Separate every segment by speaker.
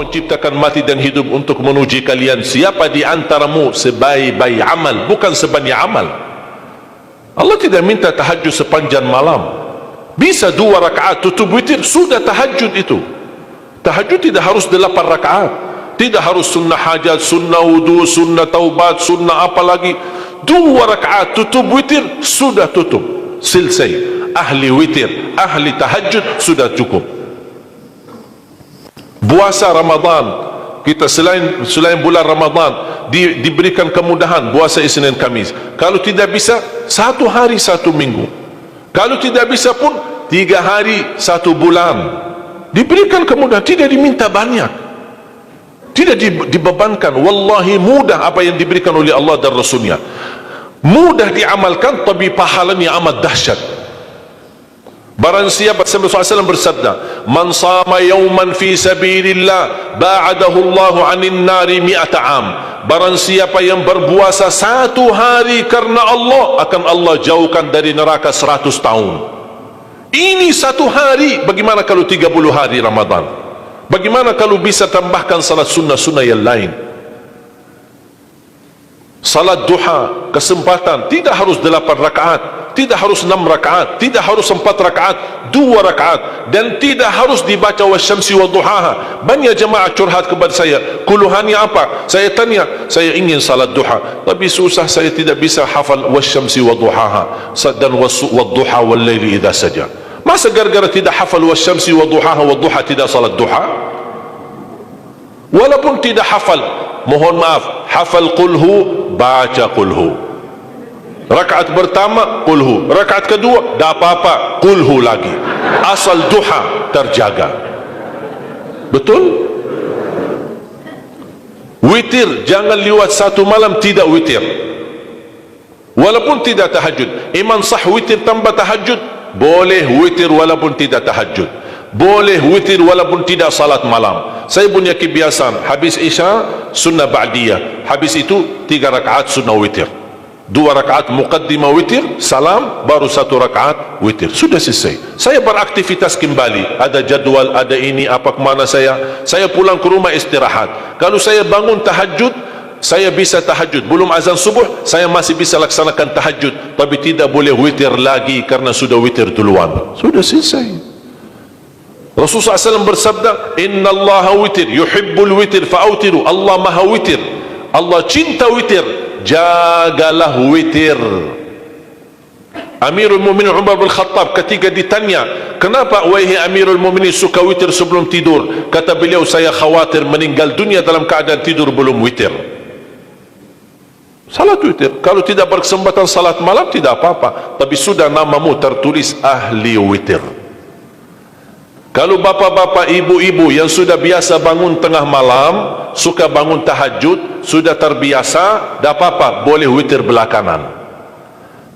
Speaker 1: menciptakan mati dan hidup untuk menuji kalian siapa di antaramu sebaik-baik amal, bukan sebanyak amal. Allah tidak minta tahajud sepanjang malam. Bisa 2 rakaat tutup witir, sudah tahajud itu. Tahajud tidak harus 8 rakaat, tidak harus sunnah hajat, sunnah wudu, sunnah taubat, sunnah apa lagi. 2 rakaat tutup witir, sudah tutup, selesai. Ahli witir, ahli tahajud sudah cukup. Puasa Ramadan, kita selain bulan Ramadan diberikan kemudahan puasa Isnin Kamis. Kalau tidak bisa 1 hari 1 minggu, kalau tidak bisa pun 3 hari 1 bulan, diberikan kemudahan, tidak diminta banyak, tidak dibebankan. Wallahi mudah apa yang diberikan oleh Allah dan Rasulnya, mudah diamalkan, tapi pahalanya amat dahsyat. Barang siapa, Rasulullah SAW bersabda, man sama yawman fi sabilillah ba'adahu Allahu anin nari mi'ata am. Barang siapa yang berpuasa 1 hari karena Allah, akan Allah jauhkan dari neraka 100 tahun. Ini 1 hari. Bagaimana kalau 30 hari Ramadan? Bagaimana kalau bisa tambahkan salat sunnah-sunnah yang lain? Salat duha, kesempatan, tidak harus 8 rakaat, tidak harus 6 rakaat, tidak harus 4 rakaat, 2 rakaat, dan tidak harus dibaca wasyamsi wa duhaha. Banyak jemaah curhat kepada saya, keluhannya apa? Saya tanya, saya ingin salat duha, tapi susah, saya tidak bisa hafal wasyamsi wa duhaha dan wadduha wal laili idza saja. Masa gara-gara tidak hafal wasyamsi wa duhaha wa duha tidak salat duha? Walaupun tidak hafal, mohon maaf, hafal qulhu, baca qulhu. Rakaat pertama qulhu, rakaat kedua dah apa-apa qulhu lagi, asal duha terjaga. Betul? Witir jangan lewat 1 malam tidak witir, walaupun tidak tahajud. Iman sah witir tambah tahajud, boleh witir walaupun tidak tahajud, boleh witir walaupun tidak salat malam. Saya punya kebiasaan, habis isya sunnah ba'diyah, habis itu 3 rakaat sunnah witir, 2 rakaat muqaddimah witir, salam, baru 1 rakaat witir, sudah selesai. Saya beraktivitas kembali, ada jadual, ada ini, apa kemana saya pulang ke rumah istirahat. Kalau saya bangun tahajud, saya bisa tahajud, belum azan subuh saya masih bisa laksanakan tahajud, tapi tidak boleh witir lagi karena sudah witir duluan, sudah selesai. Rasulullah SAW bersabda, Inna Allah witir, yuhibbul witir fa'autiru. Allah maha witir, Allah cinta witir, jagalah witir. Amirul Mu'minin Umar bin Khattab ketika ditanya, kenapa wahai Amirul Mu'minin suka witir sebelum tidur? Kata beliau, saya khawatir meninggal dunia dalam keadaan tidur belum witir. Salat witir, kalau tidak berkesempatan salat malam tidak apa-apa, tapi sudah namamu tertulis ahli witir. Kalau bapak-bapak, ibu-ibu yang sudah biasa bangun tengah malam, suka bangun tahajud, sudah terbiasa, tak apa-apa, boleh witir belakangan.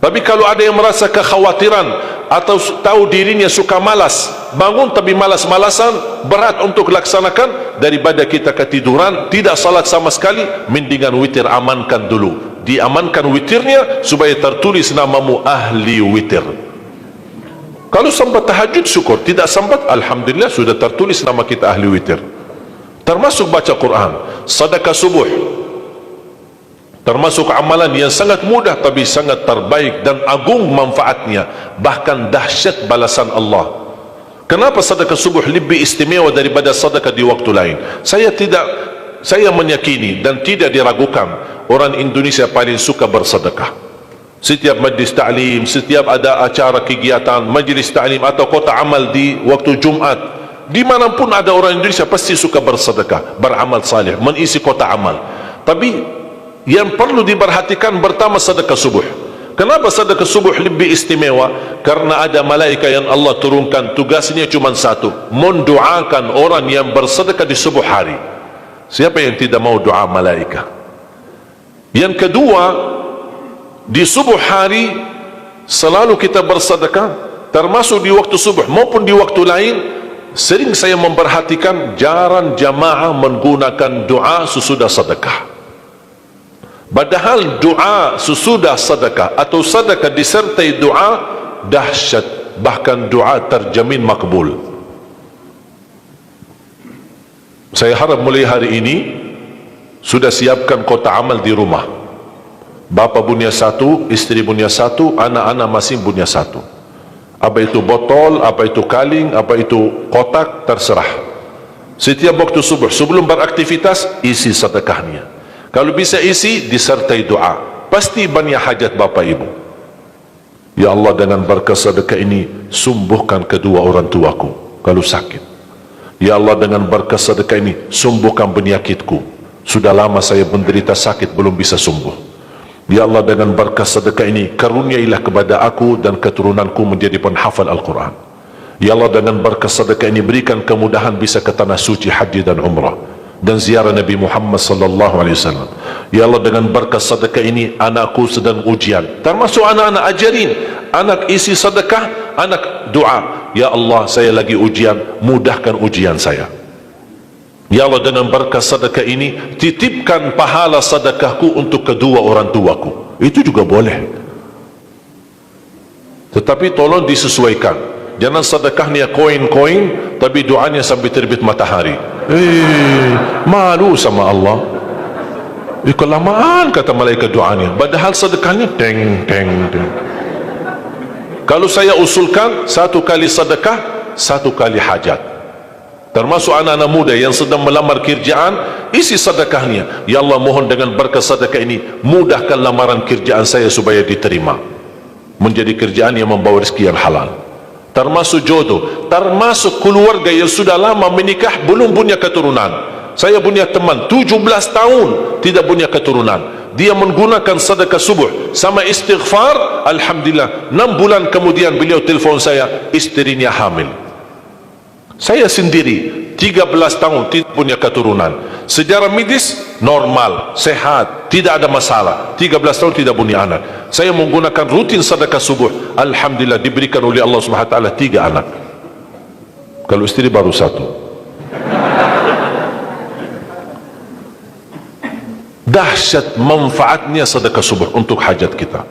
Speaker 1: Tapi kalau ada yang merasa kekhawatiran atau tahu dirinya suka malas, bangun tapi malas-malasan, berat untuk laksanakan, daripada kita ketiduran, tidak salat sama sekali, mendingan witir amankan dulu. Diamankan witirnya supaya tertulis namamu ahli witir. Kalau sempat tahajud syukur, tidak sempat alhamdulillah sudah tertulis nama kita ahli witir. Termasuk baca Quran, sedekah subuh, termasuk amalan yang sangat mudah tapi sangat terbaik dan agung manfaatnya, bahkan dahsyat balasan Allah. Kenapa sedekah subuh lebih istimewa daripada sedekah di waktu lain? Saya meyakini dan tidak diragukan, orang Indonesia paling suka bersedekah. Setiap majlis ta'lim, setiap ada acara kegiatan majlis ta'lim atau kota amal di waktu Jumat, dimanapun ada orang Indonesia pasti suka bersedekah, beramal saleh, mengisi kota amal. Tapi yang perlu diperhatikan pertama sedekah subuh. Kenapa sedekah subuh lebih istimewa? Karena ada malaikat yang Allah turunkan, tugasnya cuma satu, mendoakan orang yang bersedekah di subuh hari. Siapa yang tidak mau doa malaikat? Yang kedua, di subuh hari selalu kita bersedekah, termasuk di waktu subuh maupun di waktu lain. Sering saya memperhatikan jarang jamaah menggunakan doa sesudah sedekah. Padahal doa sesudah sedekah atau sedekah disertai doa dahsyat, bahkan doa terjamin makbul. Saya harap mulai hari ini sudah siapkan kotak amal di rumah. Bapa punya satu, istri punya satu, anak-anak masing punya satu. Apa itu botol, apa itu kaling, apa itu kotak, terserah. Setiap waktu subuh, sebelum beraktivitas, isi sedekahnya. Kalau bisa isi, disertai doa. Pasti banyak hajat bapa ibu. Ya Allah, dengan berkat sedekah ini, sembuhkan kedua orang tuaku kalau sakit. Ya Allah, dengan berkat sedekah ini, sembuhkan penyakitku. Sudah lama saya menderita sakit, belum bisa sembuh. Ya Allah, dengan berkat sedekah ini, karuniailah kepada aku dan keturunanku menjadi penghafal Al-Quran. Ya Allah, dengan berkat sedekah ini, berikan kemudahan bisa ke tanah suci haji dan umrah dan ziarah Nabi Muhammad sallallahu alaihi wasallam. Ya Allah, dengan berkat sedekah ini, anakku sedang ujian, termasuk anak-anak, ajarin anak isi sedekah, anak doa. Ya Allah, saya lagi ujian, mudahkan ujian saya. Ya Allah, dengan berkat sedekah ini, titipkan pahala sedekahku untuk kedua orang tuaku. Itu juga boleh. Tetapi tolong disesuaikan. Jangan sedekahnya koin-koin, tapi doanya sampai terbit matahari. Malu sama Allah. Kelamaan kata malaikat doanya. Padahal sedekahnya teng teng teng. Kalau saya usulkan, satu kali sedekah, satu kali hajat. Termasuk anak-anak muda yang sedang melamar kerjaan, isi sedekahnya. Ya Allah, mohon dengan berkat sedekah ini, mudahkan lamaran kerjaan saya supaya diterima, menjadi kerjaan yang membawa rezeki yang halal. Termasuk jodoh, termasuk keluarga yang sudah lama menikah belum punya keturunan. Saya punya teman 17 tahun tidak punya keturunan. Dia menggunakan sedekah subuh sama istighfar, alhamdulillah 6 bulan kemudian beliau telefon saya, istrinya hamil. Saya sendiri 13 tahun tidak punya keturunan. Secara medis normal, sehat, tidak ada masalah. 13 tahun tidak punya anak. Saya menggunakan rutin sedekah subuh, alhamdulillah diberikan oleh Allah Subhanahu wa taala 3 anak. Kalau istri baru 1. Dahsyat manfaatnya sedekah subuh untuk hajat kita.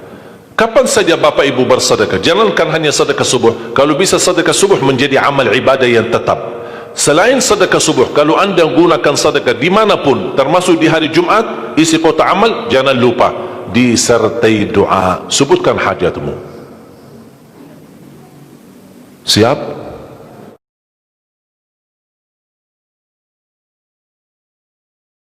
Speaker 1: Kapan saja bapak ibu bersedekah, jangankan hanya sedekah subuh, kalau bisa sedekah subuh menjadi amal ibadah yang tetap. Selain sedekah subuh, kalau anda gunakan sedekah dimanapun, termasuk di hari Jumat, isi kotak amal, jangan lupa disertai doa. Sebutkan hajatmu. Siap?